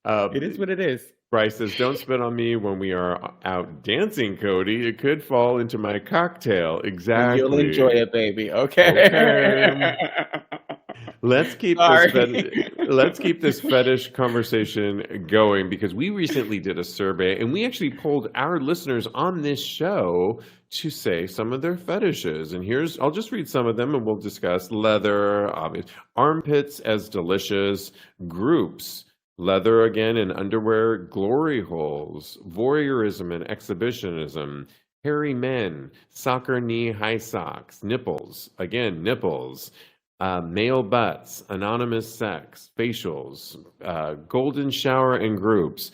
It is what it is. Bryce says, don't spit on me when we are out dancing, Kodi. It could fall into my cocktail. Exactly. You'll enjoy it, baby. Okay. Let's keep this fetish conversation going because we recently did a survey and we actually polled our listeners on this show to say some of their fetishes. And I'll just read some of them and we'll discuss leather, armpits as delicious, groups, leather again in underwear, glory holes, voyeurism and exhibitionism, hairy men, soccer knee high socks, nipples, again, nipples, male butts, anonymous sex, facials, golden shower and groups,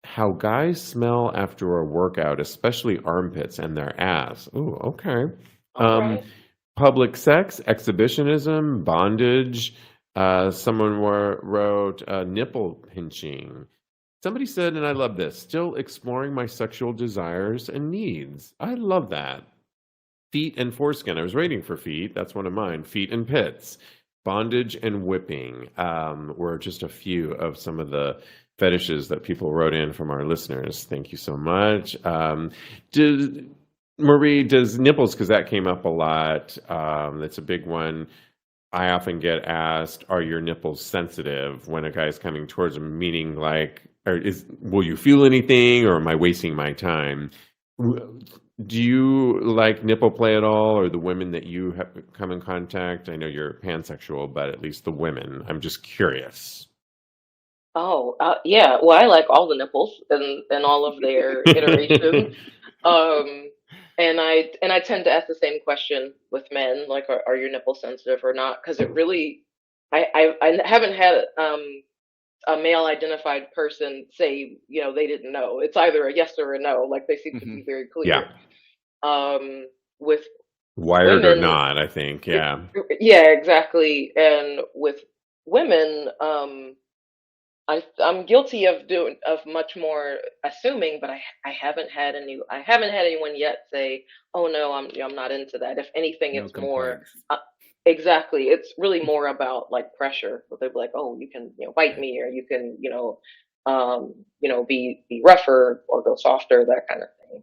how guys smell after a workout, especially armpits and their ass. Ooh, okay. All Um, right. Public sex, exhibitionism, bondage. Someone wrote nipple pinching. Somebody said, and I love this, still exploring my sexual desires and needs. I love that. Feet and foreskin. I was waiting for feet. That's one of mine. Feet and pits. Bondage and whipping were just a few of some of the fetishes that people wrote in from our listeners. Thank you so much. Marie, does nipples, because that came up a lot. That's a big one. I often get asked, are your nipples sensitive when a guy's coming towards them, meaning like, will you feel anything or am I wasting my time? Do you like nipple play at all, or the women that you have come in contact? I know you're pansexual, but at least the women. I'm just curious. Oh, yeah. Well, I like all the nipples and all of their iterations. Um, and I tend to ask the same question with men, like, are your nipples sensitive or not? Because it really, I haven't had a male identified person say, they didn't know. It's either a yes or a no. Like they seem to Hmm. be very Yeah, clear. With wired or women, not, I think. Yeah. yeah, exactly. And with women, I'm guilty of much more assuming, but I haven't had anyone yet say, "Oh no, I'm not into that." If anything, No it's more complaints. exactly. It's really more about like pressure. So they're like, "Oh, you can bite me, or you can be rougher or go softer," that kind of thing.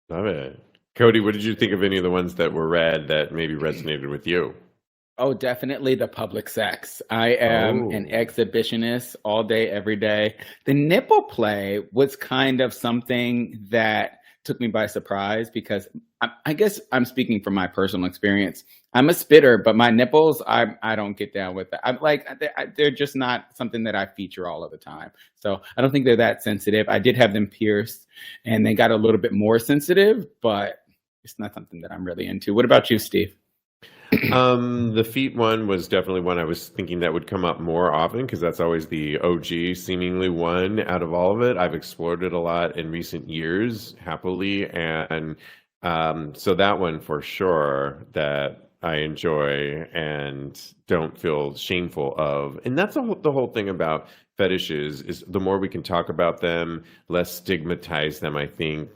Love it. Cody, what did you think of any of the ones that were read that maybe resonated with you? Oh, definitely the public sex. I am an Oh, exhibitionist all day, every day. The nipple play was kind of something that took me by surprise because I guess I'm speaking from my personal experience. I'm a spitter, but my nipples, I don't get down with that. I'm like, they're just not something that I feature all of the time. So I don't think they're that sensitive. I did have them pierced and they got a little bit more sensitive, but it's not something that I'm really into. What about you, Steve? the feet one was definitely one I was thinking that would come up more often because that's always the OG, seemingly one out of all of it. I've explored it a lot in recent years, happily, and so that one for sure that I enjoy and don't feel shameful of. And that's the whole thing about fetishes is the more we can talk about them, less stigmatize them. I think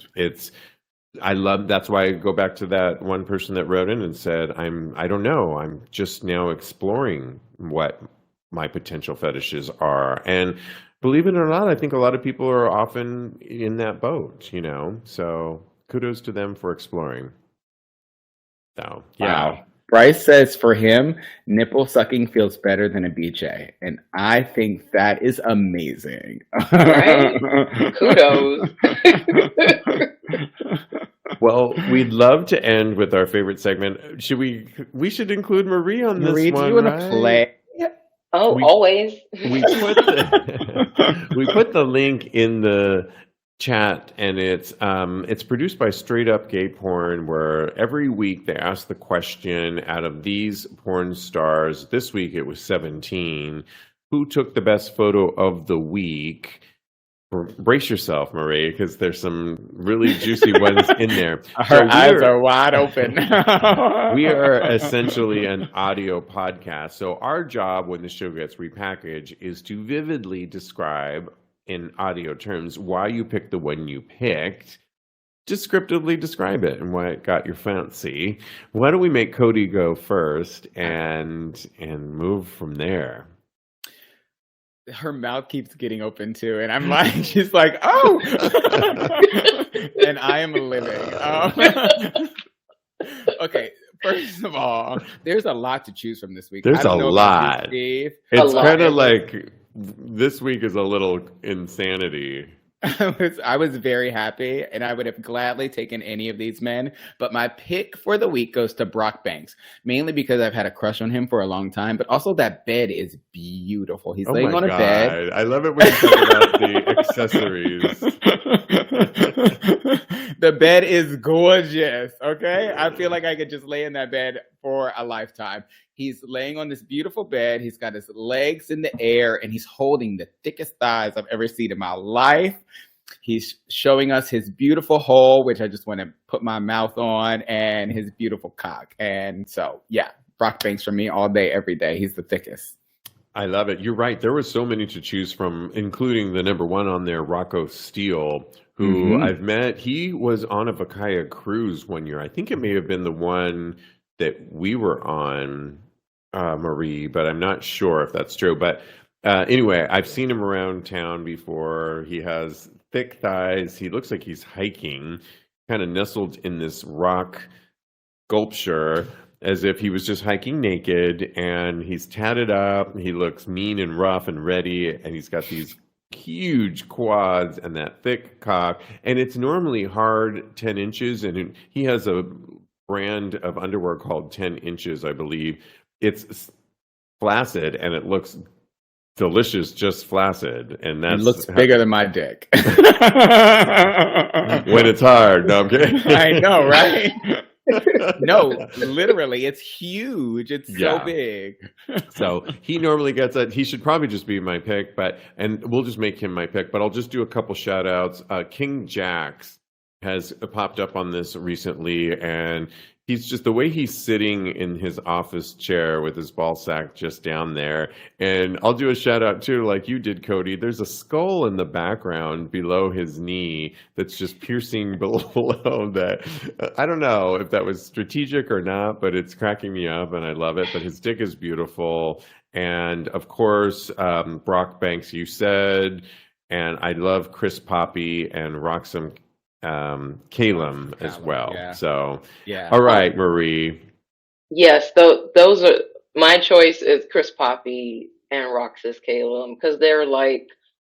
I love that's why I go back to that one person that wrote in and said, I don't know. I'm just now exploring what my potential fetishes are. And believe it or not, I think a lot of people are often in that boat. So kudos to them for exploring. So yeah. Wow. Bryce says for him, nipple sucking feels better than a BJ. And I think that is amazing. Right? Kudos. Well, we'd love to end with our favorite segment. We should include Marie on this Marie, do you one, want to right? play? Oh, We always. we put we put the link in the chat, and it's produced by Straight Up Gay Porn, where every week they ask the question, out of these porn stars, this week it was 17, who took the best photo of the week? Brace yourself, Marie, because there's some really juicy ones in there. Her eyes are wide open. We are essentially an audio podcast. So our job when the show gets repackaged is to vividly describe in audio terms why you picked the one you picked. Descriptively describe it and why it got your fancy. Why don't we make Cody go first and move from there? Her mouth keeps getting open too, and I'm like, she's like, oh, and I am living. Okay, first of all, there's a lot to choose from this week. I There's a don't know about lot. you, Steve. It's lot. kind of like this week is a little insanity. I was very happy, and I would have gladly taken any of these men. But my pick for the week goes to Brock Banks, mainly because I've had a crush on him for a long time. But also, that bed is beautiful. He's laying on a bed. I love it when you talk about the accessories. The bed is gorgeous. Okay, I feel like I could just lay in that bed for a lifetime. He's laying on this beautiful bed. He's got his legs in the air, and he's holding the thickest thighs I've ever seen in my life. He's showing us his beautiful hole, which I just want to put my mouth on, and his beautiful cock. And so, yeah, Brock Banks for me all day, every day. He's the thickest. I love it. You're right. There were so many to choose from, including the number one on there, Rocco Steele, who I've met. He was on a Vacaya cruise one year. I think it may have been the one that we were on, Marie, but I'm not sure if that's true. But anyway, I've seen him around town before. He has thick thighs. He looks like he's hiking, kind of nestled in this rock sculpture, as if he was just hiking naked, and he's tatted up. He looks mean and rough and ready, and he's got these huge quads and that thick cock. And it's normally hard 10 inches, and he has a brand of underwear called 10 inches, I believe. It's flaccid, and it looks delicious, just flaccid. And It looks bigger than my dick. when it's hard. No, I'm kidding. I know, right? No, literally, it's huge. It's Yeah. so big. So he normally gets that. He should probably just be my pick, and we'll just make him my pick. But I'll just do a couple shout outs. King Jax has popped up on this recently, and he's just the way he's sitting in his office chair with his ball sack just down there. And I'll do a shout out too, like you did, Kodi. There's a skull in the background below his knee that's just piercing below that. I don't know if that was strategic or not, but it's cracking me up and I love it. But his dick is beautiful. And of course, Brock Banks, you said, and I love Chris Poppy and Roxham Calum as well. Yeah. So, Yeah. all right, Marie. Yes, those are my choice is Chris Poppy and Roxas Calum because they're like,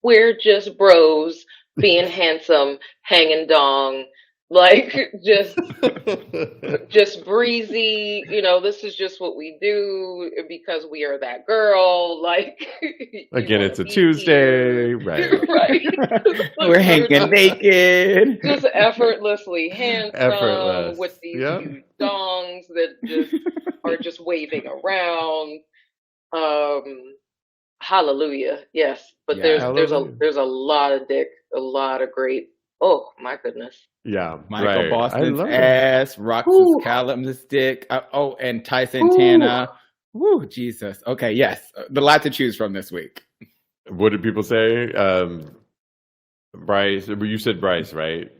we're just bros being handsome, hanging dong, like just breezy. This is just what we do because we are that girl. Like Again, it's a Tuesday, right? Right. We're hanging naked. Just effortlessly handsome Effortless. with these Yep. huge dongs that just are just waving around. Hallelujah. Yes. But Yeah. there's a lot of dick, a lot of great. Oh my goodness. Yeah, Michael right. I Boston's love it. ass, Roxas Ooh. Callum's dick. And Ty Santana. Woo, Jesus. Okay, yes. The lot to choose from this week. What did people say? Bryce, you said Bryce, right?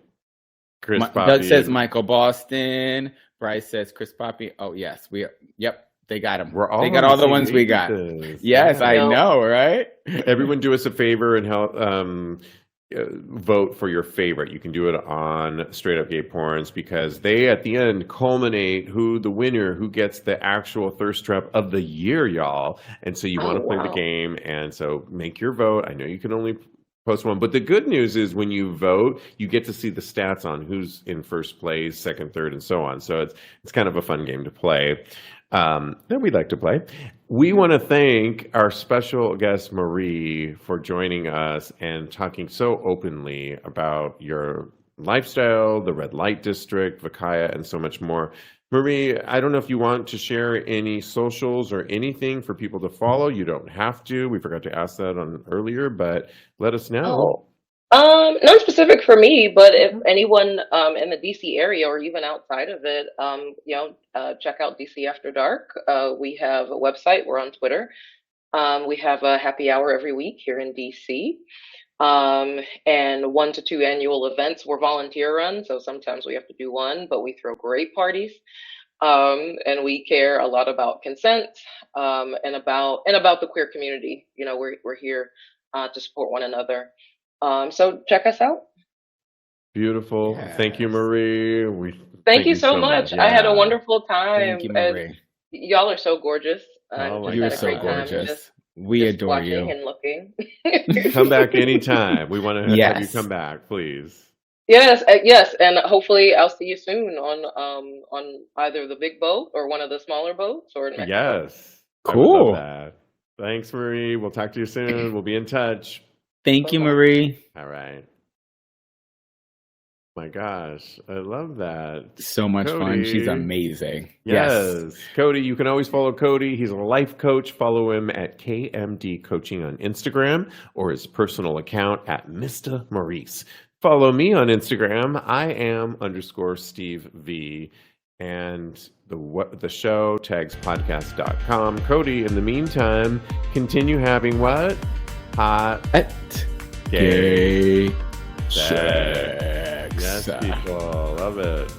Chris Poppy. Doug says Michael Boston. Bryce says Chris Poppy. Oh, yes. Yep. They got them. They got all the ones we got. Yes, I know, right? Everyone do us a favor and help vote for your favorite. You can do it on Straight Up Gay Porns because they at the end culminate who gets the actual thirst trap of the year, y'all. And so you want to play the game, and so make your vote. I know you can only post one, but the good news is when you vote, you get to see the stats on who's in first place, second, third, and so on. So it's kind of a fun game to play. That we'd like to play. We want to thank our special guest, Marie, for joining us and talking so openly about your lifestyle, the red light district, Vacaya, and so much more. Marie, I don't know if you want to share any socials or anything for people to follow. You don't have to. We forgot to ask that on earlier, but let us know. None specific for me, but if anyone in the DC area or even outside of it, check out DC After Dark. We have a website. We're on Twitter. We have a happy hour every week here in DC. And 1 to 2 annual events. We're volunteer run, so sometimes we have to do one, but we throw great parties. And we care a lot about consent, and about the queer community. We're here to support one another. So check us out. Beautiful. Yes. Thank you, Marie. Thank you so much. I had a wonderful time. Thank you, Marie. Y'all are so gorgeous. You're so gorgeous. We adore you. Watching and looking. Come back anytime. We want to have you Yes. come back, please. Yes, and hopefully I'll see you soon on either the big boat or one of the smaller boats or in Mexico. Yes. I would Cool. love that. Thanks, Marie. We'll talk to you soon. We'll be in touch. Thank you, Marie. All right. My gosh, I love that. So much fun. She's Kodi. amazing. Yes. Yes. Kodi, you can always follow Kodi. He's a life coach. Follow him at KMD Coaching on Instagram or his personal account at Mr. Maurice. Follow me on Instagram. I am _Steve V. And the show, tagspodcast.com. Kodi, in the meantime, continue having what? Hot, Gay sex. sex. Yes, people. Love it.